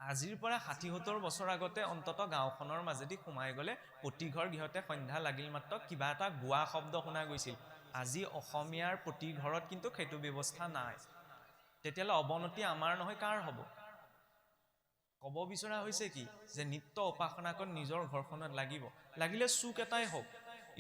আজিৰ পৰা ৬০-৭০ বছৰ আগতে অন্তত গাঁওখনৰ মাজেদি সোমাই গ'লে প্ৰতি ঘৰ গৃহতে সন্ধ্যা লাগিল মাত্ৰ কিবা এটা গোৱা শব্দ শুনা গৈছিল। আজি অসমীয়াৰ প্ৰতি ঘৰত কিন্তু সেইটো ব্যৱস্থা নাই। তেতিয়াহ'লে অৱনতি আমাৰ নহয় কাৰ হ'ব? ক'ব বিচৰা হৈছে কি যে নিত্য উপাসনাকণ নিজৰ ঘৰখনত লাগিব, লাগিলে চুক এটাই হওক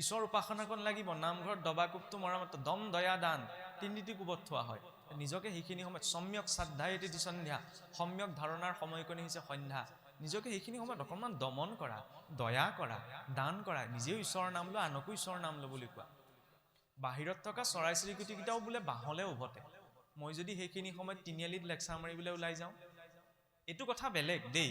ঈশ্বৰ উপাসনাকণ লাগিব। নামঘৰত দবাকোবটো মৰা মাত্ৰ দম দয়া দান তিনিটি কোবত থোৱা হয়। নিজকে সেইখিনি সময়ত সম্যক শ্ৰদ্ধাই এটি সন্ধ্যা, সম্যক ধাৰণাৰ সময়কণি হৈছে সন্ধ্যা। নিজকে সেইখিনি সময়ত অকণমান দমন কৰা, দয়া কৰা, দান কৰা, নিজেও ঈশ্বৰৰ নাম লোৱা, আনকো ঈশ্বৰৰ নাম ল'বলৈ কোৱা। বাহিৰত থকা চৰাই চিৰিকটিকেইটাও বোলে বাঁহলে উভতে। মই যদি সেইখিনি সময়ত তিনিআলিত লেকচাৰ মাৰিবলৈ ওলাই যাওঁ, এইটো কথা বেলেগ দেই,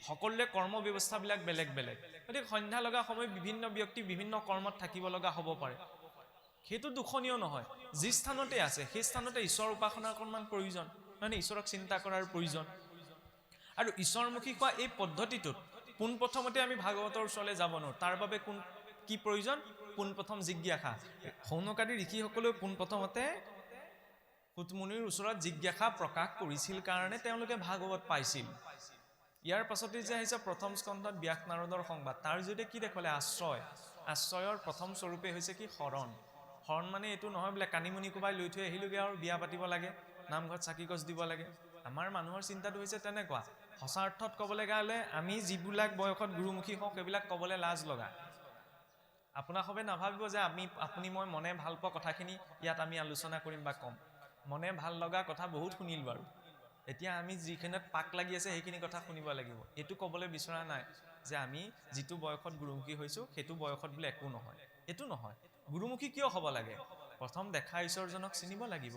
সকলোৰে কৰ্ম ব্যৱস্থাবিলাক বেলেগ বেলেগ। গতিকে সন্ধ্যা লগা সময় বিভিন্ন ব্যক্তি বিভিন্ন কৰ্মত থাকিব লগা হ'ব পাৰে, সেইটো দুখনীয় নহয়। যি স্থানতে আছে সেই স্থানতে ঈশ্বৰ উপাসনাৰ অকণমান প্ৰয়োজন, মানে ঈশ্বৰক চিন্তা কৰাৰ প্ৰয়োজন। আৰু ঈশ্বৰমুখী হোৱা এই পদ্ধতিটোত পোনপ্ৰথমতে আমি ভাগৱতৰ ওচৰলৈ যাব নোৱাৰোঁ। তাৰ বাবে কি প্ৰয়োজন? পোনপ্ৰথম জিজ্ঞাসা। শৌনকাদি ঋষিসকলেও পোনপ্ৰথমতে সুতমুনিৰ ওচৰত জিজ্ঞাসা প্ৰকাশ কৰিছিল কাৰণে তেওঁলোকে ভাগৱত পাইছিল। ইয়াৰ পাছতে যে আহিছে প্ৰথম স্কন্ধত ব্যাস নাৰদৰ সংবাদ, তাৰ জৰিয়তে কি দেখুৱালে? আশ্ৰয়। আশ্ৰয়ৰ প্ৰথম স্বৰূপে হৈছে কি? শৰণ। শৰণ মানে এইটো নহয় বোলে কানিমুনি কোবাই লৈ থৈ আহিলোগৈ আৰু বিয়া পাতিব লাগে, নামঘৰত চাকি গছ দিব লাগে। আমাৰ মানুহৰ চিন্তাটো হৈছে তেনেকুৱা। সঁচা অৰ্থত ক'বলৈ গ'লে আমি যিবিলাক বয়সত গুৰুমুখী হওঁ সেইবিলাক ক'বলৈ লাজ লগা। আপোনাক সবে নাভাবিব যে আপুনি মই মনে ভাল পোৱা কথাখিনি ইয়াত আমি আলোচনা কৰিম বা ক'ম। মনে ভাল লগা কথা বহুত শুনিল বাৰু, এতিয়া আমি যিখিনিত পাক লাগি আছে সেইখিনি কথা শুনিব লাগিব। এইটো ক'বলৈ বিচৰা নাই যে আমি যিটো বয়সত গুৰুমুখী হৈছোঁ সেইটো বয়সত বোলে একো নহয়, এইটো নহয়। গুৰুমুখী কিয় হ'ব লাগে? প্ৰথম দেখা ঈশ্বৰজনক চিনিব লাগিব।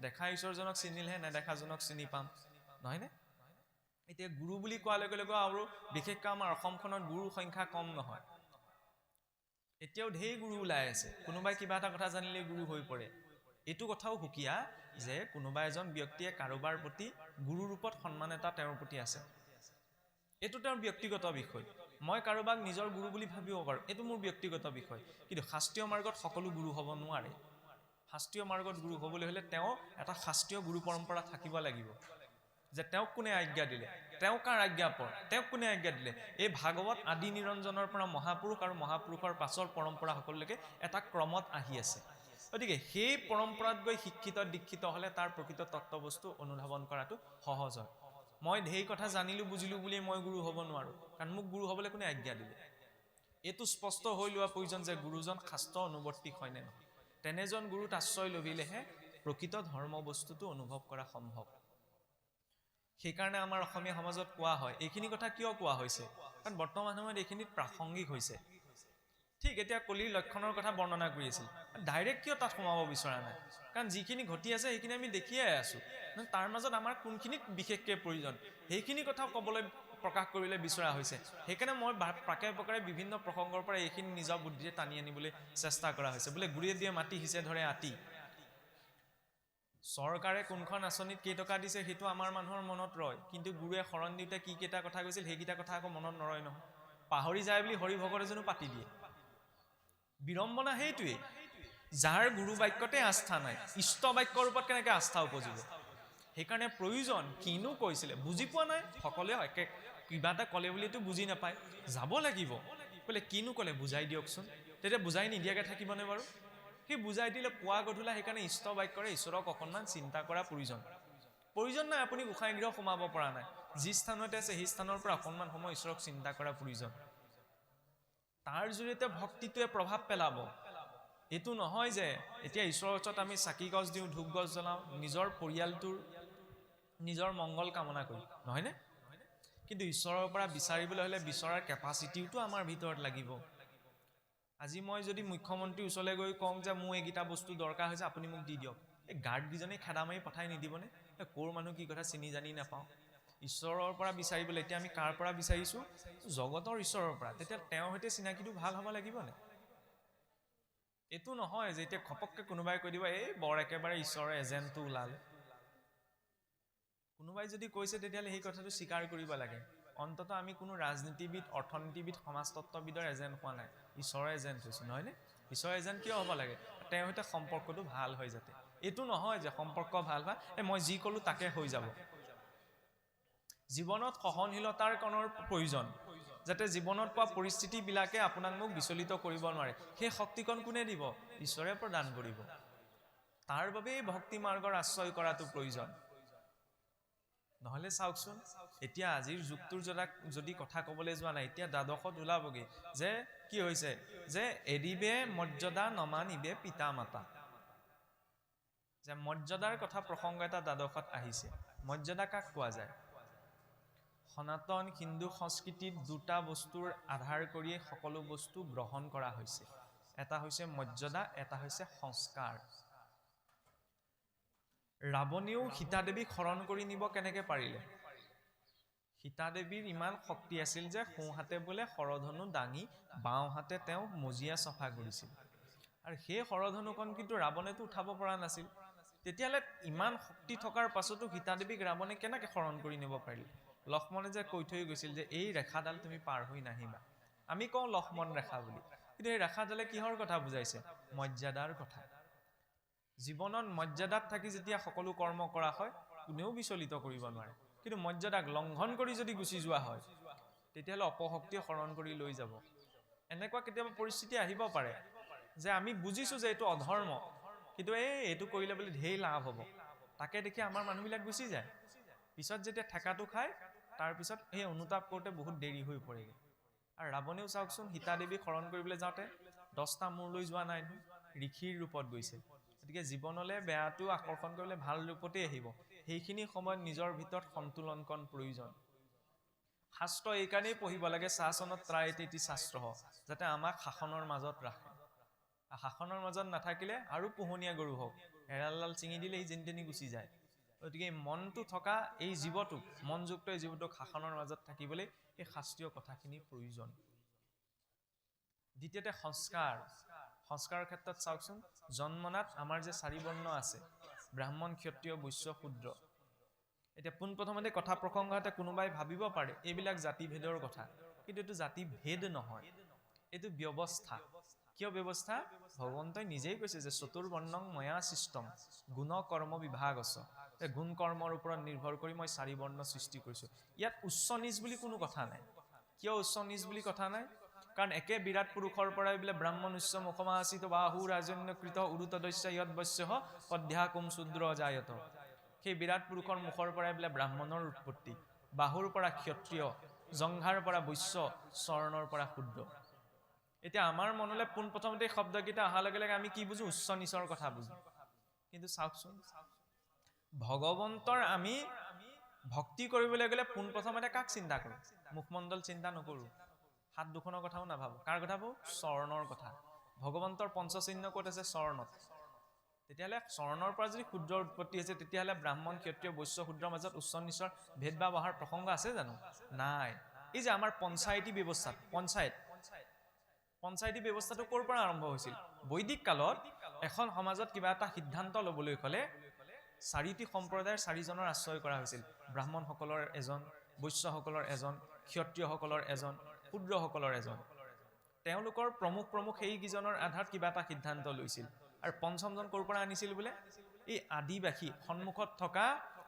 দেখা ঈশ্বৰজনক চিনিলেহে নেদেখাজনক চিনি পাম, নহয়নে? এতিয়া গুৰু বুলি কোৱাৰ লগে লগে আৰু বিশেষকৈ আমাৰ অসমখনত গুৰুৰ সংখ্যা কম নহয়। এতিয়াও ঢেৰ গুৰু ওলাই আছে, কোনোবাই কিবা এটা কথা জানিলে গুৰু হৈ পৰে। এইটো কথাও সুকীয়া যে কোনোবা এজন ব্যক্তিয়ে কাৰোবাৰ প্ৰতি গুৰু ৰূপত সন্মান এটা তেওঁৰ প্ৰতি আছে, এইটো তেওঁৰ ব্যক্তিগত বিষয়। মই কাৰোবাক নিজৰ গুৰু বুলি ভাবিব পাৰোঁ, এইটো মোৰ ব্যক্তিগত বিষয়। কিন্তু শাস্ত্ৰীয় মাৰ্গত সকলো গুৰু হ'ব নোৱাৰে। শাস্ত্ৰীয় মাৰ্গত গুৰু হ'বলৈ হ'লে তেওঁ এটা শাস্ত্ৰীয় গুৰু পৰম্পৰা থাকিব লাগিব। যে তেওঁক কোনে আজ্ঞা দিলে, তেওঁ কাৰ আজ্ঞা পৰ, তেওঁক কোনে আজ্ঞা দিলে। এই ভাগৱত আদি নিৰঞ্জনৰ পৰা মহাপুৰুষ আৰু মহাপুৰুষৰ পাছৰ পৰম্পৰা সকলোলৈকে এটা ক্ৰমত আহি আছে। গতিকে সেই পৰম্পৰাত গৈ শিক্ষিত দীক্ষিত হ'লে তাৰ প্ৰকৃত তত্ত্ববস্তু অনুধাৱন কৰাটো সহজ হয়। মই ঢেৰ কথা জানিলোঁ বুজিলোঁ বুলিয়ে মই গুৰু হ'ব নোৱাৰোঁ, কাৰণ মোক গুৰু হ'বলৈ কোনে আজ্ঞা দিলে। এইটো স্পষ্ট হৈ লোৱা প্ৰয়োজন যে গুৰুজন শাস্ত্ৰ অনুৱৰ্তী হয়নে নহয়। তেনেজন গুৰুত আশ্ৰয় লভিলেহে প্ৰকৃত ধৰ্ম বস্তুটো অনুভৱ কৰা সম্ভৱ। সেইকাৰণে আমাৰ অসমীয়া সমাজত কোৱা হয়, এইখিনি কথা কিয় কোৱা হৈছে? কাৰণ বৰ্তমান সময়ত এইখিনিত প্ৰাসংগিক হৈছে। ঠিক এতিয়া কলিৰ লক্ষণৰ কথা বৰ্ণনা কৰি আছিল, ডাইৰেক্ট কিয় তাত সোমাব বিচৰা নাই? কাৰণ যিখিনি ঘটি আছে সেইখিনি আমি দেখিয়ে আছোঁ। তাৰ মাজত আমাৰ কোনখিনিত বিশেষকৈ প্ৰয়োজন সেইখিনি কথা ক'বলৈ প্ৰকাশ কৰিবলৈ বিচৰা হৈছে। সেইকাৰণে মই প্ৰাকে প্ৰকাৰে বিভিন্ন প্ৰসংগৰ পৰা এইখিনি নিজৰ বুদ্ধিৰে টানি আনিবলৈ চেষ্টা কৰা হৈছে। বোলে গুৰিয়ে দিয়ে মাটি হিচে ধৰে আতি, চৰকাৰে কোনখন আঁচনিত কেইটকা দিছে সেইটো আমাৰ মানুহৰ মনত ৰয়, কিন্তু গুৰুৱে শৰণ দিওঁতে কি কেইটা কথা কৈছিল সেইকেইটা কথা আকৌ মনত নৰয় নহয়। পাহৰি যায় বুলি হৰি ভকত এজনো পাতি দিয়ে। বিড়ম্বনা সেইটোৱেই, যাৰ গুৰু বাক্যতে আস্থা নাই, ইষ্ট বাক্যৰ ওপৰত কেনেকৈ আস্থা উপজিব? সেইকাৰণে প্ৰয়োজন কিনো কৈছিলে বুজি পোৱা নাই। সকলোৱে একে কিবা এটা ক'লে বুলিতো বুজি নাপায়, যাব লাগিব। বোলে কিনো ক'লে বুজাই দিয়কচোন, তেতিয়া বুজাই নিদিয়াকৈ থাকিবনে বাৰু? সেই বুজাই দিলে পুৱা গধূলা। সেইকাৰণে ইষ্ট বাক্যৰে ঈশ্বৰক অকণমান চিন্তা কৰা প্ৰয়োজন নাই। আপুনি গোসাঁই গৃহ সোমাব পৰা নাই, যি স্থানতে আছে সেই স্থানৰ পৰা অকণমান সময় ঈশ্বৰক চিন্তা কৰা প্ৰয়োজন। তাৰ জৰিয়তে ভক্তিটোৱে প্ৰভাৱ পেলাব। এইটো নহয় যে এতিয়া ঈশ্বৰৰ ওচৰত আমি চাকি গছ দিওঁ, ধূপ গছ জ্বলাওঁ নিজৰ পৰিয়ালটোৰ নিজৰ মংগল কামনা কৰি, নহয়নে? কিন্তু ঈশ্বৰৰ পৰা বিচাৰিবলৈ হ'লে বিচৰাৰ কেপাচিটিওতো আমাৰ ভিতৰত লাগিব। আজি মই যদি মুখ্যমন্ত্ৰীৰ ওচৰলৈ গৈ কওঁ যে মোৰ এইকেইটা বস্তু দৰকাৰ হৈছে, আপুনি মোক দি দিয়ক, এই গাৰ্ডকেইজনে খেদা মাৰি পঠাই নিদিবনে? ক'ৰ মানুহ কি কথা চিনি জানি নাপাওঁ। ঈশ্বৰৰ পৰা বিচাৰিবলৈ এতিয়া আমি কাৰ পৰা বিচাৰিছোঁ? জগতৰ ঈশ্বৰৰ পৰা। তেতিয়া তেওঁৰ সৈতে চিনাকিটো ভাল হ'ব লাগিবনে? এইটো নহয় যে এতিয়া ঘপককৈ কোনোবাই কৈ দিব এই বৰ একেবাৰে ঈশ্বৰৰ এজেণ্টটো ওলালে। কোনোবাই যদি কৈছে তেতিয়াহ'লে সেই কথাটো স্বীকাৰ কৰিব লাগে। অন্তত আমি কোনো ৰাজনীতিবিদ, অৰ্থনীতিবিদ, সমাজতত্ত্ববিদৰ এজেণ্ট হোৱা নাই, ঈশ্বৰৰ এজেণ্ট হৈছোঁ, নহয়নে? ঈশ্বৰৰ এজেণ্ট কিয় হ'ব লাগে? তেওঁৰ সৈতে সম্পৰ্কটো ভাল হয় যাতে। এইটো নহয় যে সম্পৰ্ক ভাল হয় মই যি ক'লোঁ তাকে হৈ যাব। জীৱনত সহনশীলতাৰ কণৰ প্ৰয়োজন, যাতে জীৱনত পোৱা পৰিস্থিতিবিলাকে আপোনাক মোক বিচলিত কৰিব নোৱাৰে। সেই শক্তিকণ কোনে দিব? ঈশ্বৰে প্ৰদান কৰিব। তাৰ বাবেই ভক্তি মাৰ্গৰ আশ্ৰয় কৰাটো প্ৰয়োজন। নহলে চাওকচোন, এতিয়া আজিৰ যুগটোৰ যদি কথা ক'বলৈ যোৱা নাই, এতিয়া দ্বাদশত ওলাবগে যে কি হৈছে, যে এৰিবে মৰ্যাদা নমানিবে পিতা মাতা, যে মৰ্যাদাৰ কথা প্ৰসংগ এটা দ্বাদশত আহিছে। মৰ্যাদা কাক কোৱা যায়? সনাতন হিন্দু সংস্কৃতিত দুটা বস্তুৰ আধাৰ কৰিয়ে সকলো বস্তু গ্ৰহণ কৰা হৈছে। এটা হৈছে মৰ্যাদা, এটা হৈছে সংস্কাৰ। ৰাৱণেও সীতা দেৱীক হৰণ কৰি নিব কেনেকে পাৰিলে? সীতা দেৱীৰ ইমান শক্তি আছিল যে সোঁহাতে বোলে শৰধনু দাঙি বাওঁহাতে তেওঁ মজিয়া চফা কৰিছিল, আৰু সেই শৰধনুখন কিন্তু ৰাৱণেতো উঠাব পৰা নাছিল। তেতিয়াহ'লে ইমান শক্তি থকাৰ পাছতো সীতা দেৱীক ৰাৱণে কেনেকে হৰণ কৰি নিব পাৰিলে? লক্ষ্মণে যে কৈ থৈ গৈছিল যে এই ৰেখাডাল তুমি পাৰ হৈ নাহিবা। আমি কওঁ লক্ষ্মণ ৰেখা বুলি, কিন্তু এই ৰেখাডালে কিহৰ কথা বুজাইছে? মৰ্যাদাৰ কথা। জীৱনত মৰ্যাদাত থাকি যেতিয়া সকলো কৰ্ম কৰা হয়, কোনেও বিচলিত কৰিব নোৱাৰে। কিন্তু মৰ্যাদাক লংঘন কৰি যদি গুচি যোৱা হয়, তেতিয়াহ'লে অপশক্তিয়ে হৰণ কৰি লৈ যাব। এনেকুৱা কেতিয়াবা পৰিস্থিতি আহিব পাৰে যে আমি বুজিছো যে এইটো অধৰ্ম, কিন্তু এইটো কৰিলে বোলে ঢেৰ লাভ হ'ব, তাকে দেখি আমাৰ মানুহবিলাক গুচি যায়। পিছত যেতিয়া ঠেকাটো খায়, তাৰপিছত সেই অনুতাপ কৰোঁতে বহুত দেৰি হৈ পৰেগৈ। আৰু ৰাৱণেও চাওকচোন, সীতা দেৱীক হৰণ কৰিবলৈ যাওঁতে 10টা মূৰ লৈ যোৱা নাই নহয়, ঋষিৰ ৰূপত গৈছে। গতিকে জীৱনলৈ বেয়াটো আকৰ্ষণ কৰিলে ভাল ৰূপতেই আহিব। সেইখিনি সময়ত নিজৰ ভিতৰত সন্তুলনকণ প্ৰয়োজন। শাস্ত্ৰ এইকাৰণেই পঢ়িব লাগে, শাসনত ত্ৰায়তেতি শাস্ত্ৰ, যাতে আমাক শাসনৰ মাজত ৰাখে। শাসনৰ মাজত নাথাকিলে আৰু পোহনীয়া গৰু হওক, এৰালডাল ছিঙি দিলে সি যেনি তেনি গুচি যায়। গতিকে মনটো থকা এই জীৱটোক, মনযুক্ত এই জীৱটোক শাসনৰ মাজত থাকিবলৈ এই শাস্ত্ৰীয় কথাখিনিৰ প্ৰয়োজন। দ্বিতীয়তে সংস্কাৰ। সংস্কাৰৰ ক্ষেত্ৰত চাওকচোন, জন্মনাত আমাৰ যে 4 বৰ্ণ আছে, ব্ৰাহ্মণ, ক্ষত্ৰিয়, বৈশ্য, শূদ্ৰ। এতিয়া পোনপ্ৰথমতে কথা প্ৰসংগতে কোনোবাই ভাবিব পাৰে এইবিলাক জাতিভেদৰ কথা, কিন্তু এইটো জাতিভেদ নহয়, এইটো ব্যৱস্থা। কিয় ব্যৱস্থা? ভগৱন্তই নিজেই কৈছে যে চতুৰ্বৰ্ণং ময়া সৃষ্টম গুণ কৰ্ম বিভাগস্য, গুণ কৰ্মৰ ওপৰত নিৰ্ভৰ কৰি মই 4 বৰ্ণ সৃষ্টি কৰিছোঁ। ইয়াত উচ্চ নিচ বুলি কোনো কথা নাই। কিয় উচ্চ নিচ বুলি কথা নাই? কাৰণ একে বিৰাট পুৰুষৰ পৰাই বোলে ব্ৰাহ্মণ উচ্চ মুখমাসিত বাহু ৰাজন্যকৃত উৰুতদস্য ইয়দ বস্য পদ্যাকুম শূদ্ৰ জায়ত। সেই বিৰাট পুৰুষৰ মুখৰ পৰাই বোলে ব্ৰাহ্মণৰ উৎপত্তি, বাহুৰ পৰা ক্ষত্ৰিয়, জংঘাৰ পৰা বৈশ্য, চৰণৰ পৰা শূদ্ৰ। এতিয়া আমাৰ মনলৈ পোনপ্ৰথমতে শব্দকেইটা অহাৰ লগে লগে আমি কি বুজো? উচ্চ নিচৰ কথা বুজো। কিন্তু চাওকচোন, ভগৱন্তৰ আমি ভক্তি কৰিবলৈ গ'লে পোনপ্ৰথমতে কাক চিন্তা কৰোঁ? মুখমণ্ডল চিন্তা নকৰোঁ, হাত দুখনৰ কথাও নাভাবোঁ। কাৰ কথা ভাবোঁ? চৰণৰ কথা। ভগৱন্তৰ পঞ্চচিহ্ন ক'ত আছে? চৰণত। তেতিয়াহ'লে চৰণৰ পৰা যদি শূদ্ৰৰ উৎপত্তি হৈছে, তেতিয়াহ'লে ব্ৰাহ্মণ, ক্ষত্ৰিয়, বৈশ্য, শূদ্ৰৰ মাজত উচ্চ নিচৰ ভেদভাৱ অহাৰ প্ৰসংগ আছে জানো? নাই। এই যে আমাৰ পঞ্চায়তী ব্যৱস্থা, পঞ্চায়তী ব্যৱস্থাটো ক'ৰ পৰা আৰম্ভ হৈছিল? বৈদিক কালত এখন সমাজত কিবা এটা সিদ্ধান্ত ল'বলৈ হ'লে 4টি সম্প্ৰদায়ৰ 4জনৰ আশ্ৰয় কৰা হৈছিল। ব্ৰাহ্মণসকলৰ এজন, বৈশ্যসকলৰ এজন, ক্ষত্ৰিয়সকলৰ এজন, শূদ্ৰসকলৰ এজন। তেওঁলোকৰ প্ৰমুখ সেইকেইজনৰ আধাৰত কিবা এটা সিদ্ধান্ত লৈছিল। আৰু পঞ্চমজন ক'ৰ পৰা আনিছিল বোলে? এই আদিবাসী, সন্মুখত থকা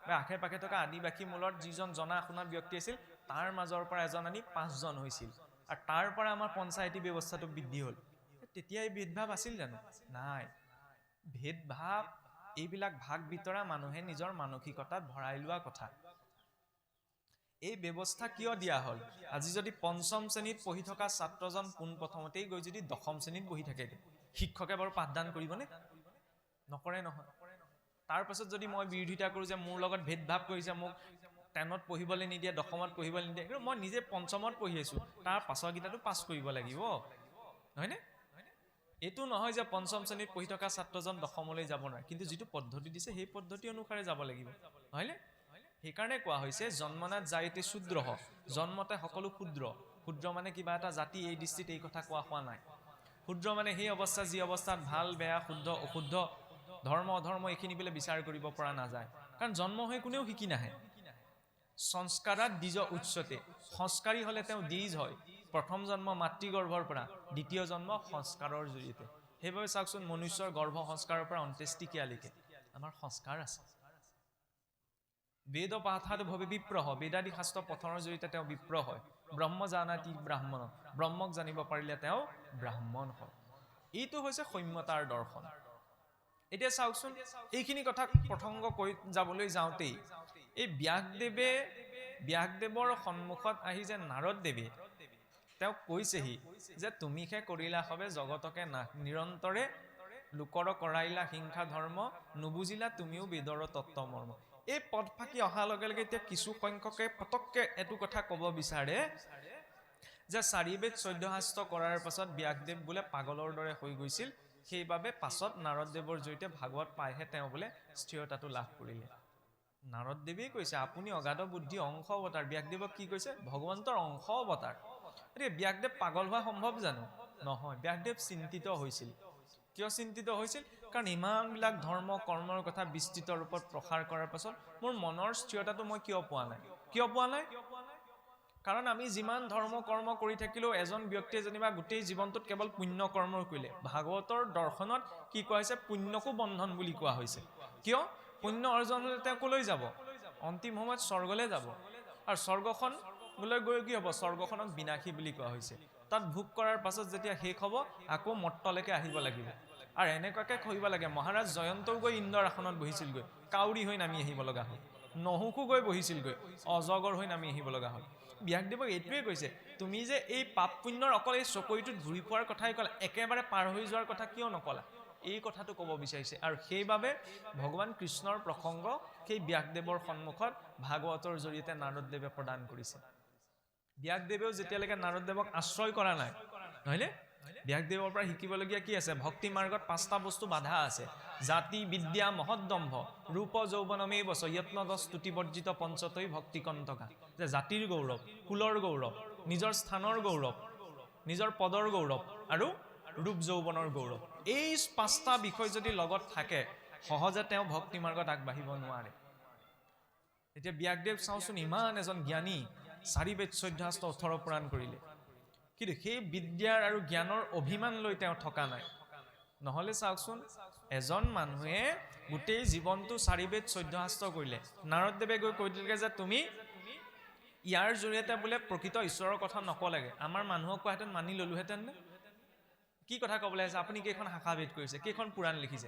বা আশে পাশে থকা আদিবাসী মূলত যিজন জনা শুনা ব্যক্তি আছিল, তাৰ মাজৰ পৰা এজন আনি 5জন হৈছিল। আৰু তাৰ পৰা আমাৰ পঞ্চায়তী ব্যৱস্থাটো বৃদ্ধি হ'ল। তেতিয়া এই ভেদভাৱ আছিল জানো? নাই। ভেদভাৱ, এইবিলাক ভাগ বিতৰা মানুহে নিজৰ মানসিকতাত ভৰাই লোৱা কথা। এই ব্যৱস্থা কিয় দিয়া হ'ল? আজি যদি 5ম শ্ৰেণীত পঢ়ি থকা ছাত্ৰজন পোনপ্ৰথমতেই গৈ যদি 10ম শ্ৰেণীত বহি থাকে, শিক্ষকে বাৰু পাঠদান কৰিবনে? নকৰে নহয়। তাৰ পাছত যদি মই বিৰোধিতা কৰোঁ যে মোৰ লগত ভেদভাৱ কৰিছে, মোক 10ত পঢ়িবলৈ নিদিয়ে, 10মত পঢ়িবলৈ নিদিয়ে, কিন্তু মই নিজে 5মত পঢ়ি আছোঁ, তাৰ পাছৰকেইটাতো পাছ কৰিব লাগিব, নহয়নে? এইটো নহয় যে 5ম শ্ৰেণীত পঢ়ি থকা ছাত্ৰজন 10মলৈ যাব নোৱাৰে, কিন্তু যিটো পদ্ধতি দিছে সেই পদ্ধতি অনুসাৰে যাব লাগিব, নহয়নে? সেইকাৰণে কোৱা হৈছে জন্মনাত জায়তে শূদ্ৰ, জন্মতে সকলো ক্ষুদ্ৰ। ক্ষুদ্ৰ মানে কিবা এটা জাতি, এই দৃষ্টিত এই কথা কোৱা হোৱা নাই। ক্ষুদ্ৰ মানে সেই অৱস্থা যি অৱস্থাত ভাল বেয়া, শুদ্ধ অশুদ্ধ, ধৰ্ম অধৰ্ম এইখিনি বোলে বিচাৰ কৰিব পৰা নাযায়। কাৰণ জন্ম হৈ কোনেও শিকি নাহে। সংস্কাৰাত দ্বিজ উচ্চতে, সংস্কাৰী হ'লে তেওঁ দ্বিজ হয়। প্ৰথম জন্ম মাতৃগৰ্ভৰ পৰা, দ্বিতীয় জন্ম সংস্কাৰৰ জৰিয়তে। সেইবাবে চাওকচোন, মনুষ্যৰ গৰ্ভ সংস্কাৰৰ পৰা অন্ত্যেষ্টিক্ৰিয়ালৈকে আমাৰ সংস্কাৰ আছে। বেদ পাঠাত ভৱে বিপ্ৰহ, বেদাদি শাস্ত্ৰ পঠনৰ জৰিয়তে তেওঁ বিপ্ৰ হয়। ব্ৰহ্ম জানাতি ব্ৰাহ্মণ, ব্ৰহ্মক জানিব পাৰিলে তেওঁ ব্ৰাহ্মণ হয়। এইটো হৈছে সৌম্যতাৰ দৰ্শন। এতিয়া চাওকচোন, এইখিনি কথা প্ৰসংগ কৈ যাবলৈ যাওঁতেই এই ব্যাসদেৱৰ সন্মুখত আহি যে নাৰদ দেৱে তেওঁক কৈছেহি যে তুমিহে কৰিলা হবে জগতকে নাশ, নিৰন্তৰে লোকৰ কৰাইলা হিংসা ধৰ্ম, নুবুজিলা তুমিও বেদৰ তত্ত্ব মৰ্ম। এই পদ ফাঁকি অহাৰ লগে লগে এতিয়া কিছু সংখ্যকে পতককে এইটো কথা ক'ব বিচাৰে যে 4 বেদ 14 শাস্ত্ৰ কৰাৰ পাছত ব্যাসদেৱ বোলে পাগলৰ দৰে হৈ গৈছিল, সেইবাবে পাছত নাৰদদেৱৰ জৰিয়তে ভাগৱত পাইহে তেওঁ বোলে স্থিৰতাটো লাভ কৰিলে। নাৰদদেৱেই কৈছে আপুনি অগাধ বুদ্ধি অংশ অৱতাৰ। ব্যাসদেৱক কি কৈছে? ভগৱন্তৰ অংশ অৱতাৰ। গতিকে ব্যাসদেৱ পাগল হোৱা সম্ভৱ জানো? নহয়। ব্যাসদেৱ চিন্তিত হৈছিল। কিয় চিন্তিত হৈছিল? কাৰণ ইমানবিলাক ধৰ্ম কৰ্মৰ কথা বিস্তৃত ৰূপত প্ৰসাৰ কৰাৰ পাছত মোৰ মনৰ স্থিৰতাটো মই কিয় পোৱা নাই? কিয় পোৱা নাই? কাৰণ আমি যিমান ধৰ্ম কৰ্ম কৰি থাকিলেও এজন ব্যক্তিয়ে যেনিবা গোটেই জীৱনটোত কেৱল পুণ্য কৰ্ম কৰিলে। ভাগৱতৰ দৰ্শনত কি কোৱা হৈছে? পুণ্যকো বন্ধন বুলি কোৱা হৈছে। কিয়? পুণ্য অৰ্জন হলে তেওঁ কলৈ যাব? অন্তিম সময়ত স্বৰ্গলৈ যাব। আৰু স্বৰ্গখন বোলে গৈ কি হ'ব? স্বৰ্গখনক বিনাশী বুলি কোৱা হৈছে। তাত ভোগ কৰাৰ পাছত যেতিয়া শেষ হ'ব আকৌ মৰ্তলৈকে আহিব লাগিব। আৰু এনেকুৱাকে কৰিব লাগে, মহাৰাজ জয়ন্তও গৈ ইন্দ্ৰৰ আসনত বহিছিলগৈ, কাউৰী হৈ নামি আহিব লগা হ'ল। নহুকো গৈ বহিছিলগৈ, অজগৰ হৈ নামি আহিব লগা হ'ল। ব্যাসদেৱক এইটোৱে কৈছে, তুমি যে এই পাপ পুণ্যৰ অকল এই চকৰিটোত ঘূৰি ফুৰাৰ কথাই ক'লা, একেবাৰে পাৰ হৈ যোৱাৰ কথা কিয় নকলা? এই কথাটো ক'ব বিচাৰিছে। আৰু সেইবাবে ভগৱান কৃষ্ণৰ প্ৰসংগ সেই ব্যাসদেৱৰ সন্মুখত ভাগৱতৰ জৰিয়তে নাৰদদেৱে প্ৰদান কৰিছে। ব্যাসদেৱেও যেতিয়ালৈকে নাৰদদেৱক আশ্ৰয় কৰা নাই, নহয়নে? ব্যাসদেৱৰ পৰা শিকিবলগীয়া কি আছে? ভক্তি মাৰ্গত 5টা বস্তু বাধা আছে। জাতি বিদ্যা মহদ্দম্ভ ৰূপ যৌৱনমে বচ যত্নদ স্তুতিবৰ্জিত পঞ্চতৈ ভক্তি কণ্টকা। যে জাতিৰ গৌৰৱ, কুলৰ গৌৰৱ, নিজৰ স্থানৰ গৌৰৱ, নিজৰ পদৰ গৌৰৱ আৰু ৰূপ যৌৱনৰ গৌৰৱ, এই 5টা বিষয় যদি লগত থাকে সহজে তেওঁ ভক্তি মাৰ্গত আগবাঢ়িব নোৱাৰে। এতিয়া ব্যাসদেৱ চাওঁচোন, ইমান এজন জ্ঞানী, 4 বেদ 14 শাস্ত্ৰ 18 পুৰাণ কৰিলে, কিন্তু সেই বিদ্যাৰ আৰু জ্ঞানৰ অভিমান লৈ তেওঁ থকা নাই। নহলে চাওকচোন, এজন মানুহে গোটেই জীৱনটো 4 বেদ 14 শাস্ত্ৰ কৰিলে, নাৰদদেৱে গৈ কৈ দিলে যে তুমি ইয়াৰ জৰিয়তে বোলে প্ৰকৃত ঈশ্বৰৰ কথা নকলাগে। আমাৰ মানুহক কোৱাহেঁতেন মানি ললোহেঁতেন নে? কি কথা ক'বলৈ আছে? আপুনি কেইখন শাখাভেদ কৰিছে, কেইখন পুৰাণ লিখিছে,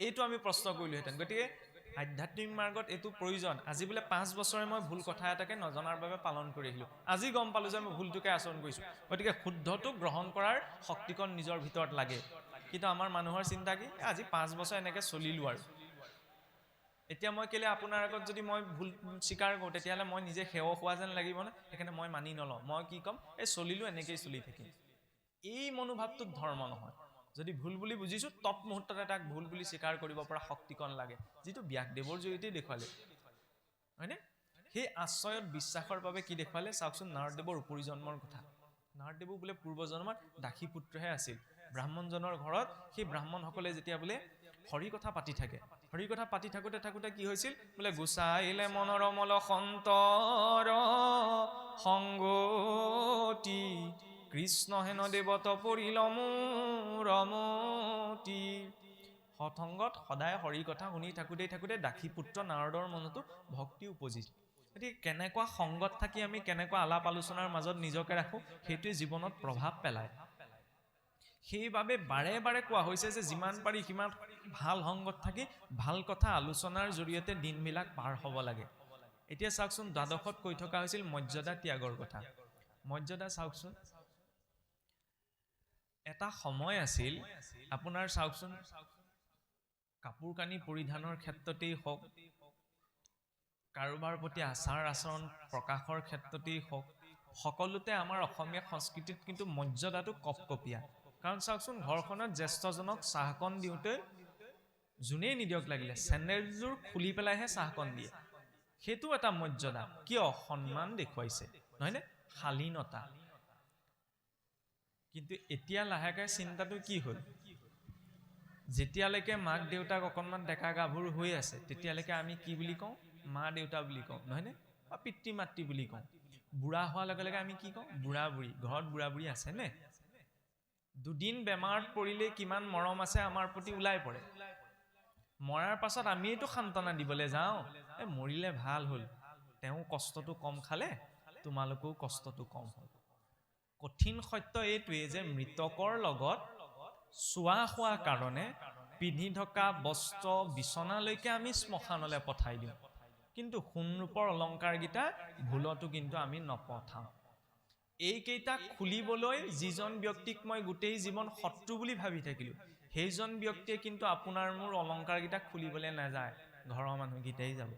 এইটো আমি প্ৰশ্ন কৰিলোহেঁতেন। গতিকে আধ্যাত্মিক মাৰ্গত এইটো প্ৰয়োজন। আজি বোলে 5 বছৰে মই ভুল কথা এটাকে নজনাৰ বাবে পালন কৰি আহিলোঁ, আজি গম পালোঁ যে মই ভুলটোকে আচৰণ কৰিছোঁ। গতিকে শুদ্ধটো গ্ৰহণ কৰাৰ শক্তিকণ নিজৰ ভিতৰত লাগে। কিন্তু আমাৰ মানুহৰ চিন্তা কি? আজি 5 বছৰ এনেকৈ চলিলোঁ, আৰু এতিয়া মই কেলে আপোনাৰ আগত যদি মই ভুল স্বীকাৰ কৰোঁ তেতিয়াহ'লে মই নিজে সেৱ হোৱা যেন লাগিব নে? সেইকাৰণে মই মানি নলওঁ। মই কি ক'ম? এই চলিলোঁ, এনেকেই চলি থাকিম। এই মনোভাৱটোত ধৰ্ম নহয়। যদি ভুল বুলি বুজিছোঁ, তৎ মুহূৰ্ততে তাক ভুল বুলি স্বীকাৰ কৰিব পৰা শক্তিকণ লাগে, যিটো ব্যাসদেৱৰ জৰিয়তে দেখুৱালে, হয়নে? সেই আশ্ৰয়ত বিশ্বাসৰ বাবে কি দেখুৱালে? চাওকচোন, নাৰদদেৱৰ উপৰি জন্মৰ কথা। নাৰদদেৱো বোলে পূৰ্বজন্মত দাসী পুত্ৰহে আছিল। ব্ৰাহ্মণজনৰ ঘৰত সেই ব্ৰাহ্মণসকলে যেতিয়া বোলে হৰি কথা পাতি থাকে, হৰি কথা পাতি থাকোঁতে থাকোঁতে কি হৈছিল? বোলে গুচাইলে মনোৰমল সন্তৰ সংগতি, কৃষ্ণ হেন দেৱত পৰিল ৰমতি। সৎসংগত সদায় হৰি কথা শুনি থাকোঁতে থাকোঁতে দাসী পুত্ৰ নাৰদৰ মনতো ভক্তি উপজিল। গতিকে কেনেকুৱা সংগত থাকি আমি কেনেকুৱা আলাপ আলোচনাৰ মাজত নিজকে ৰাখোঁ, সেইটোৱে জীৱনত প্ৰভাৱ পেলায়। সেইবাবে বাৰে বাৰে কোৱা হৈছে যে যিমান পাৰি সিমান ভাল সংগত থাকি ভাল কথা আলোচনাৰ জৰিয়তে দিনবিলাক পাৰ হ'ব লাগে। এতিয়া চাওকচোন, দ্বাদশত কৈ থকা হৈছিল মৰ্যাদা ত্যাগৰ কথা। মৰ্যাদা চাওকচোন, এটা সময় আছিল আপোনাৰ, চাওকচোন, কাপোৰ কানি পৰিধানৰ ক্ষেত্ৰতেই হওক, কাৰোবাৰ প্ৰতি আচাৰ আচৰণ প্ৰকাশৰ ক্ষেত্ৰতেই হওক, সকলোতে আমাৰ অসমীয়া সংস্কৃতিত কিন্তু মৰ্যাদাটো কপকপীয়া। কাৰণ চাওকচোন, ঘৰখনত জ্যেষ্ঠজনক চাহকণ দিওঁতে যোনেই নিদিয়ক লাগিলে চেণ্ডেলযোৰ খুলি পেলাইহে চাহকণ দিয়ে। সেইটো এটা মৰ্যাদা। কিয়? সন্মান দেখুৱাইছে, নহয়নে? শালীনতা। কিন্তু এতিয়া লাহেকৈ চিন্তাটো কি হ'ল? যেতিয়ালৈকে মাক দেউতাক অকণমান ডেকা গাভৰু হৈ আছে তেতিয়ালৈকে আমি কি বুলি কওঁ? মা দেউতা বুলি কওঁ, নহয়নে? বা পিতৃ মাতৃ বুলি কওঁ। বুঢ়া হোৱাৰ লগে লগে আমি কি কওঁ? বুঢ়া বুঢ়ী। ঘৰত বুঢ়া বুঢ়ী আছেনে? দুদিন বেমাৰত পৰিলেই কিমান মৰম আছে আমাৰ প্ৰতি ওলাই পৰে। মৰাৰ পাছত আমিয়েতো সান্তনা দিবলৈ যাওঁ। মৰিলে ভাল হ'ল, তেওঁ কষ্টটো কম খালে, তোমালোকেও কষ্টটো কম হ'ল। কঠিন সত্য এইটোৱে যে মৃতকৰ লগত চোৱা খোৱা কাৰণে পিন্ধি থকা বস্ত্ৰ বিচনালৈকে আমি শ্মশানলৈ পঠাই দিওঁ, কিন্তু সোণৰূপৰ অলংকাৰকেইটা ভুলতো কিন্তু আমি নপঠাওঁ। এইকেইটা খুলিবলৈ যিজন ব্যক্তিক মই গোটেই জীৱন শত্ৰু বুলি ভাবি থাকিলোঁ, সেইজন ব্যক্তিয়ে কিন্তু আপোনাৰ মোৰ অলংকাৰকেইটা খুলিবলৈ নাযায়, ঘৰৰ মানুহকেইটাই যাব,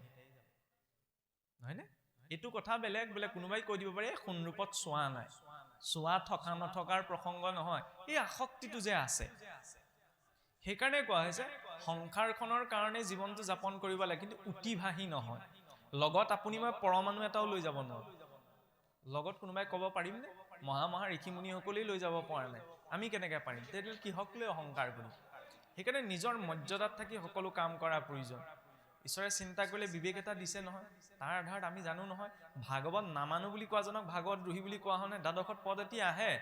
নহয়নে? এইটো কথা বেলেগ, বোলে কোনোবাই কৈ দিব পাৰে সোণৰূপত চোৱা নাই, চোৱা থকা নথকাৰ প্ৰসংগ নহয়, এই আসক্তিটো যে আছে। সেইকাৰণে কোৱা হৈছে সংসাৰখনৰ কাৰণে জীৱনটো যাপন কৰিব লাগে, কিন্তু উতিভাহি নহয়। লগত আপুনি মই পৰমাণু এটাও লৈ যাব নোৱাৰো। লগত কোনোবাই ক'ব পাৰিমনে? মহা ঋষিমুনিসকলেই লৈ যাব পৰা নাই, আমি কেনেকৈ পাৰিম? তেতিয়া কিহক লৈ অহংকাৰ কৰিম? সেইকাৰণে নিজৰ মৰ্যাদাত থাকি সকলো কাম কৰা প্ৰয়োজন। ঈশ্বৰে চিন্তা কৰিলে বিবেক এটা দিছে নহয়, তাৰ আধাৰত আমি জানো নহয়, ভাগৱত নামানো বুলি কোৱাজনক ভাগৱত দ্ৰোহী বুলি কোৱা হয়নে? দ্বাদশত পদ এটি আহে,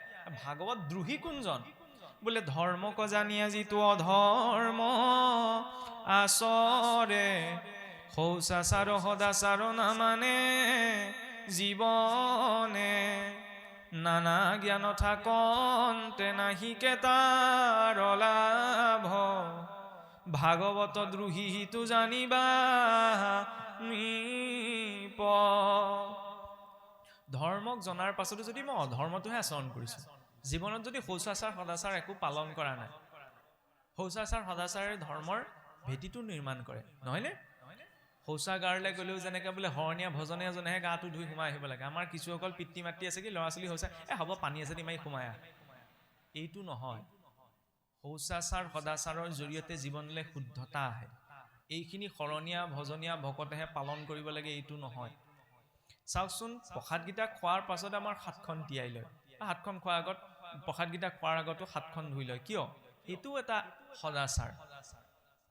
ভাগৱত দ্ৰোহী কোনজন? বোলে ধৰ্মক জানিয়া যিটো অধৰ্ম আচৰে, শৌচাচাৰ সদাচাৰ নামানে জীৱনে, নানা জ্ঞান থাকন্তে নাহিকে তাৰ লাভ, ভাগৱত দ্ৰোহী হিতু জানিবা নিপ। ধৰ্মক জনাৰ পাছতো যদি মই অধৰ্মটোহে আচৰণ কৰিছো, জীৱনত যদি শৌচাচাৰ সদাচাৰ একো পালন কৰা নাই, শৌচাচাৰ সদাচাৰে ধৰ্মৰ ভেটিটো নিৰ্মাণ কৰে, নহয়নে? শৌচাগাৰলৈ গ'লেও যেনেকৈ বোলে শৰণীয়া ভজনে এজনেহে গাটো ধুই সোমাই আহিব লাগে, আমাৰ কিছুসকল পিতৃ মাতৃ আছে কি ল'ৰা ছোৱালী শৌচা হ'ব পানী আছে মাৰি সোমাই আহ, এইটো নহয়। শৌচাচাৰ সদাচাৰৰ জৰিয়তে জীৱনলৈ শুদ্ধতা আহে, এইখিনি শৰণীয়া ভজনীয়া ভকতেহে পালন কৰিব লাগে, এইটো নহয়। চাওকচোন, প্ৰসাদকেইটা খোৱাৰ পাছত আমাৰ হাতখন তিয়াই লয়, হাতখন খোৱাৰ আগত প্ৰসাদকেইটা খোৱাৰ আগতো হাতখন ধুই লয়, কিয়? এইটো এটা সদাচাৰ।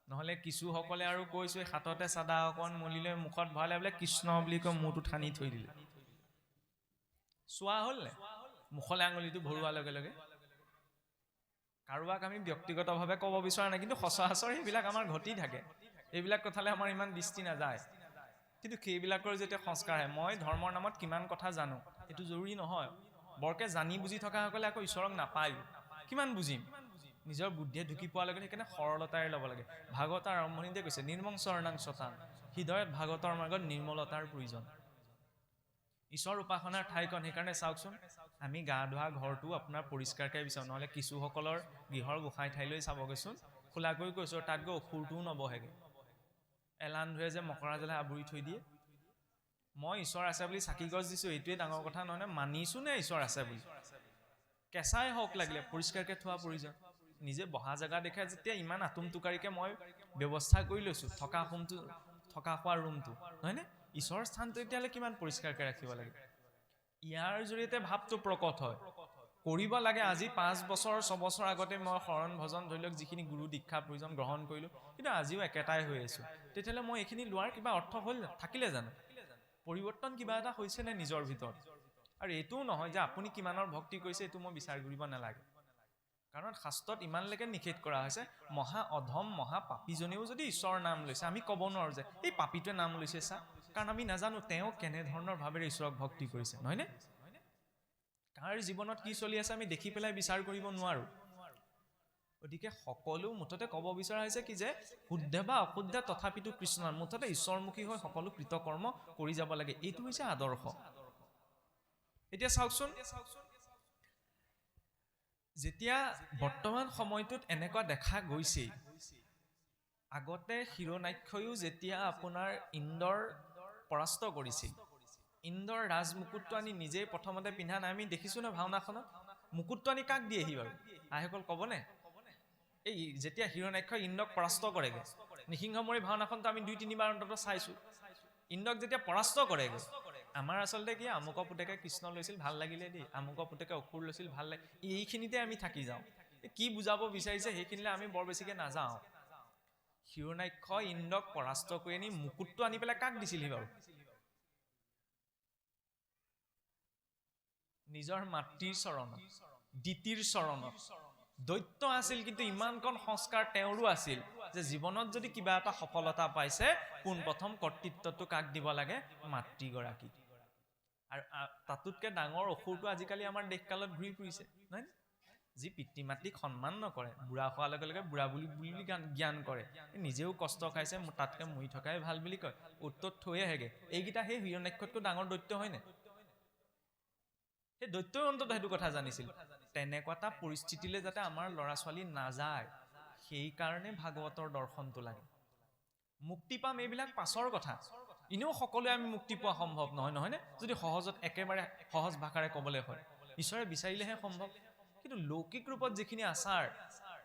নহ'লে কিছুসকলে আৰু কৈছো হাততে চাদা অকণ মলি লৈ মুখত ভৰালে বোলে কৃষ্ণ বুলি কৈ মূৰটো ঠানি থৈ দিলে, চোৱা হ'ল নে? মুখলৈ আঙুলিটো ভৰোৱাৰ লগে লগে। কাৰোবাক আমি ব্যক্তিগতভাৱে ক'ব বিচৰা নাই, কিন্তু সচৰাচৰ সেইবিলাক আমাৰ ঘটি থাকে, এইবিলাক কথালৈ আমাৰ ইমান দৃষ্টি নাযায়, কিন্তু সেইবিলাকৰ যেতিয়া সংস্কাৰ আহে, মই ধৰ্মৰ নামত কিমান কথা জানো এইটো জৰুৰী নহয়। বৰকে জানি বুজি থকাসকলে আকৌ ঈশ্বৰক নাপায়, কিমান বুজিম? নিজৰ বুদ্ধিয়ে ঢুকি পোৱাৰ লগে, সেইকাৰণে সৰলতাৰে ল'ব লাগে। ভাগৱতৰ আৰম্ভণিতে কৈছে নিৰ্মং চৰণাং শতাং, হৃদয়ত ভাগৱতৰ মাৰ্গত নিৰ্মলতাৰ প্ৰয়োজন, ঈশ্বৰ উপাসনাৰ ঠাইখন। সেইকাৰণে চাওকচোন, আমি গা ধোৱা ঘৰটো আপোনাৰ পৰিষ্কাৰকৈ বিচাৰোঁ, নহ'লে কিছুসকলৰ গৃহৰ গোসাঁই ঠাইলৈ চাবগৈচোন, খোলাকৈ কৈছোঁ, তাত গৈ অসুৰটোও নবহেগে, এলান ধৰে যে মকৰা জালে আৱৰি থৈ দিয়ে। মই ঈশ্বৰ আছে বুলি চাকি গছ দিছোঁ, এইটোৱে ডাঙৰ কথা নহয়নে? মানিছোঁ নে ঈশ্বৰ আছে বুলি? কেঁচাই হওক লাগিলে পৰিষ্কাৰকৈ থোৱা প্ৰয়োজন। নিজে বহা জেগা দেখে যেতিয়া ইমান আতুম টোকাৰিকৈ মই ব্যৱস্থা কৰি লৈছোঁ, থকা খোৱা ৰুমটো, নহয়নে? ঈশ্বৰৰ স্থানটো তেতিয়াহ'লে কিমান পৰিষ্কাৰকৈ ৰাখিব লাগে। ইয়াৰ জৰিয়তে ভাৱটো প্ৰকট হয়, কৰিব লাগে। আজি 5 বছৰ 6 বছৰ আগতে মই শৰণ ভজন ধৰি লওক যিখিনি গুৰু দীক্ষা প্ৰয়োজন গ্ৰহণ কৰিলোঁ, কিন্তু আজিও একেটাই হৈ আছোঁ, তেতিয়াহ'লে মই এইখিনি লোৱাৰ কিবা অৰ্থ হ'ল থাকিলে জানো? পৰিৱৰ্তন কিবা এটা হৈছেনে নিজৰ ভিতৰত? আৰু এইটোও নহয় যে আপুনি কিমানৰ ভক্তি কৰিছে এইটো মই বিচাৰ কৰিব নালাগে, কাৰণ শাস্ত্ৰত ইমানলৈকে নিষেধ কৰা হৈছে, মহা অধম মহা পাপীজনেও যদি ঈশ্বৰৰ নাম লৈছে, আমি ক'ব নোৱাৰোঁ যে এই পাপীটোৱে নাম লৈছে চা, কাৰণ আমি নাজানো তেওঁ কেনেধৰণৰ ভাৱেৰে ঈশ্বৰক ভক্তি কৰিছে, নহয়নে? কাৰ জীৱনত কি চলি আছে আমি দেখি পেলাই বিচাৰ কৰিব নোৱাৰোঁ। গতিকে সকলো মুঠতে ক'ব বিচৰা হৈছে কি যে শুদ্ধ বা অশুদ্ধ তথাপিতো কৃষ্ণৰ, মুঠতে ঈশ্বৰমুখী হৈ সকলো কৃতকৰ্ম কৰি যাব লাগে, এইটো হৈছে আদৰ্শ। এতিয়া চাওকচোন, যেতিয়া বৰ্তমান সময়টোত এনেকুৱা দেখা গৈছে, আগতে হিৰণ্যাক্ষয়ো যেতিয়া আপোনাৰ ইন্দ্ৰৰ পৰাস্ত কৰিছিল, ইন্দ্ৰৰ ৰাজমুকুটটো আনি নিজেই প্ৰথমতে পিন্ধা নাই, আমি দেখিছোঁ ন ভাওনাখনত। মুকুটটো আনি কাক দিয়েহি বাৰু আইসকল ক'বনে? এই যেতিয়া হিৰণ্যাক্ষই ইন্দ্ৰক পৰাস্ত কৰেগৈ, নৃসিংহমুৰি ভাওনাখনতো আমি 2-3 বাৰ অন্তত চাইছোঁ। ইন্দ্ৰক যেতিয়া পৰাস্ত কৰেগৈ, আমাৰ আচলতে কি আমুকৰ পুতেকে কৃষ্ণ লৈছিল ভাল লাগিলে দেই, আমুকৰ পুতেকে অসুৰ লৈছিল ভাল লাগে, এইখিনিতে আমি থাকি যাওঁ। কি বুজাব বিচাৰিছে সেইখিনিলে আমি বৰ বেছিকৈ নাযাওঁ। হিৰণ্যাক্ষই ইন্দ্ৰক পৰাস্ত কৰি আনি মুকুটটো আনি পেলাই কাক দিছিলহি বাৰু? নিজৰ মাতৃৰ চৰণত, দিতিৰ চৰণত। দৈত্য আছিল কিন্তু ইমানকণ সংস্কাৰ তেওঁৰো আছিল, যে জীৱনত যদি কিবা এটা সফলতা পাইছে পোনপ্ৰথম কৰ্তৃত্বটো কাক দিব লাগে মাতৃগৰাকীক আৰু তাতোতকৈ ডাঙৰ অসুৰটো আজিকালি আমাৰ দেশকালত ঘূৰি ফুৰিছে নহয় যি পিতৃ মাতৃক সন্মান নকৰে বুঢ়া হোৱাৰ লগে লগে বুঢ়া বুলি জ্ঞান কৰে নিজেও কষ্ট খাইছে তাতকৈ মৰি থকাই ভাল বুলি কয় উত্তৰত থৈ আহেগে এইকেইটা সেই হিৰণ্যাক্ষতকৈ ডাঙৰ দৈত্য হয়নে সেই দৈত্যই অন্ততঃ সেইটো কথা জানিছিল তেনেকুৱা এটা পৰিস্থিতিলৈ যাতে আমাৰ ল'ৰা ছোৱালী নাযায় সেইকাৰণে ভাগৱতৰ দৰ্শনটো লাগে মুক্তি পাম এইবিলাক পাছৰ কথা এনেও সকলোৱে আমি মুক্তি পোৱা সম্ভৱ নহয়নে যদি সহজত একেবাৰে সহজ ভাষাৰে ক'বলৈ হয় ঈশ্বৰে বিচাৰিলেহে সম্ভৱ কিন্তু লৌকিক ৰূপত যিখিনি আচাৰ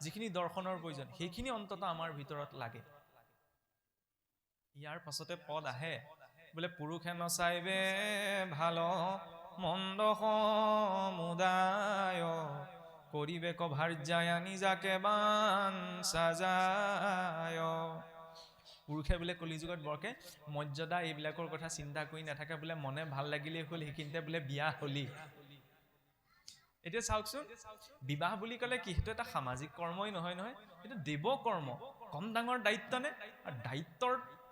যিখিনি দৰ্শনৰ প্ৰয়োজন সেইখিনি অন্ততঃ আমাৰ ভিতৰত লাগে ইয়াৰ পাছতে পদ আহে বোলে পুৰুষে নচাইবে ভাল মন্দ সমুদায় কৰিবে কভাৰ্যায় নিজাকে বান সাজায় পুৰুষে বোলে কলিযুগত বৰকে মৰ্যাদা এইবিলাকৰ কথা চিন্তা কৰি নাথাকে বোলে মনে ভাল লাগিলেই হ'ল সেইখিনিতে বোলে বিয়া হলি এতিয়া চাওকচোন বিবাহ বুলি ক'লে কি সেইটো এটা সামাজিক কৰ্মই নহয় সেইটো দেৱ কৰ্ম কম ডাঙৰ দায়িত্বনে আৰু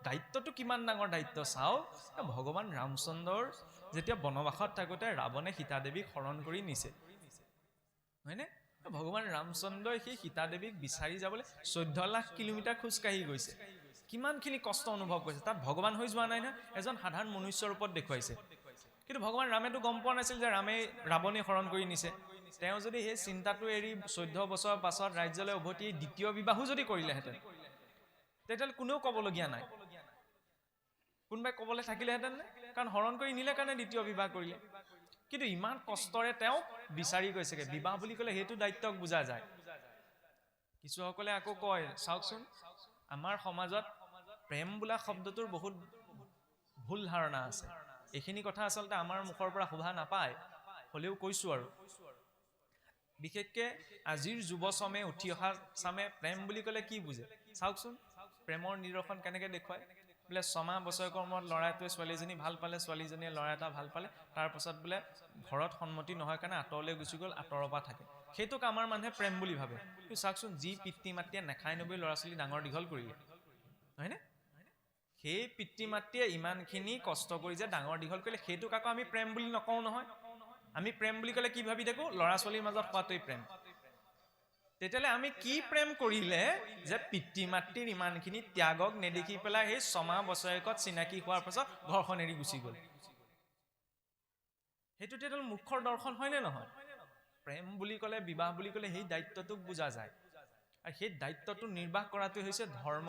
দায়িত্বটো কিমান ডাঙৰ দায়িত্ব চাও ভগৱান ৰামচন্দ্ৰৰ যেতিয়া বনবাসত থাকোতে ৰাৱণে সীতা দেৱীক হৰণ কৰি নিছে হয়নে ভগৱান ৰামচন্দ্ৰই সেই সীতা দেৱীক বিচাৰি যাবলৈ 14 লাখ কিলোমিটাৰ খোজ কাঢ়ি গৈছে কিমানখিনি কষ্ট অনুভৱ কৰিছে তাত ভগৱান হৈ যোৱা নাই না এজন সাধাৰণ মনুষ্যৰ ৰূপত দেখুৱাইছে কিন্তু ভগৱান ৰামেতো গম পোৱা নাছিল যে ৰামে ৰাৱণে হৰণ কৰি নিছে তেওঁ যদি সেই চিন্তাটো এৰি 14 বছৰৰ পাছত ৰাজ্যলৈ উভতি দ্বিতীয় বিবাহো যদি কৰিলেহেঁতেন তেতিয়াহ'লে কোনেও ক'বলগীয়া নাই কোনোবাই ক'বলৈ থাকিলেহেঁতেন কাৰণ হৰণ কৰি নিলে কাৰণে দ্বিতীয় বিবাহ কৰিলে কিন্তু ইমান কষ্টৰে তেওঁ বিচাৰি গৈছেগে বিবাহ বুলি ক'লে সেইটো দায়িত্বক বুজা যায় কিছুসকলে আকৌ কয় চাওকচোন আমাৰ সমাজত প্ৰেম বোলা শব্দটোৰ বহুত ভুল ধাৰণা আছে এইখিনি কথা আচলতে আমাৰ মুখৰ পৰা শোভা নাপায় হ'লেও কৈছো আৰু বিশেষকৈ আজিৰ যুৱচামে উঠি অহা চামে প্ৰেম বুলি ক'লে কি বুজে চাওকচোন প্ৰেমৰ নিদৰ্শন কেনেকৈ দেখুৱায় বোলে 6 মাহ বছৰেকৰ মূৰত ল'ৰাটোৱে ছোৱালীজনী ভাল পালে ছোৱালীজনীয়ে ল'ৰা এটা ভাল পালে তাৰ পাছত বোলে ঘৰত সন্মতি নহয় কাৰণে আঁতৰলৈ গুচি গ'ল আঁতৰৰ পৰা থাকে সেইটোক আমাৰ মানুহে প্ৰেম বুলি ভাবে কিন্তু চাওকচোন যি পিতৃ মাতৃয়ে নেখাই নবৈ ল'ৰা ছোৱালী ডাঙৰ দীঘল কৰিলে হয়নে সেই পিতৃ মাতৃয়ে ইমানখিনি কষ্ট কৰি যে ডাঙৰ দীঘল কৰিলে সেইটোক আকৌ আমি প্ৰেম বুলি নকওঁ নহয় আমি প্ৰেম বুলি ক'লে কি ভাবি থাকো ল'ৰা ছোৱালীৰ মাজত হোৱাটোৱেই প্ৰেম তেতিয়াহ'লে আমি কি প্ৰেম কৰিলে যে পিতৃ মাতৃৰ ইমানখিনি ত্যাগক নেদেখি পেলাই সেই 6 মাহ বছৰেকত চিনাকি হোৱাৰ পাছত ঘৰখন এৰি গুচি গ'ল সেইটো তেতিয়াহ'লে মুখৰ দৰ্শন হয়নে নহয় প্ৰেম বুলি ক'লে বিবাহ বুলি ক'লে সেই দায়িত্বটোক বুজা যায় আৰু সেই দায়িত্বটো নিৰ্বাহ কৰাটোৱে হৈছে ধৰ্ম